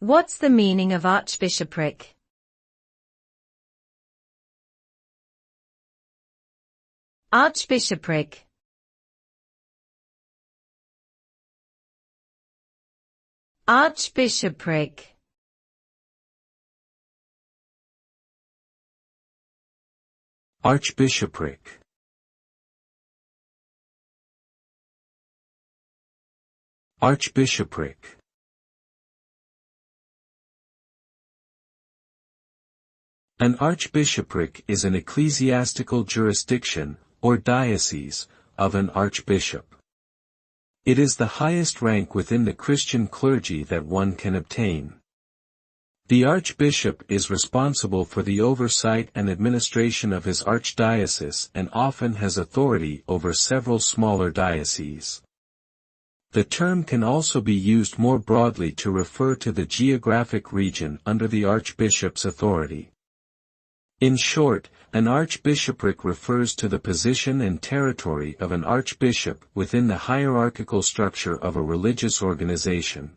What's the meaning of archbishopric? Archbishopric. Archbishopric. Archbishopric. Archbishopric. An archbishopric is an ecclesiastical jurisdiction, or diocese, of an archbishop. It is the highest rank within the Christian clergy that one can obtain. The archbishop is responsible for the oversight and administration of his archdiocese and often has authority over several smaller dioceses. The term can also be used more broadly to refer to the geographic region under the archbishop's authority. In short, an archbishopric refers to the position and territory of an archbishop within the hierarchical structure of a religious organization.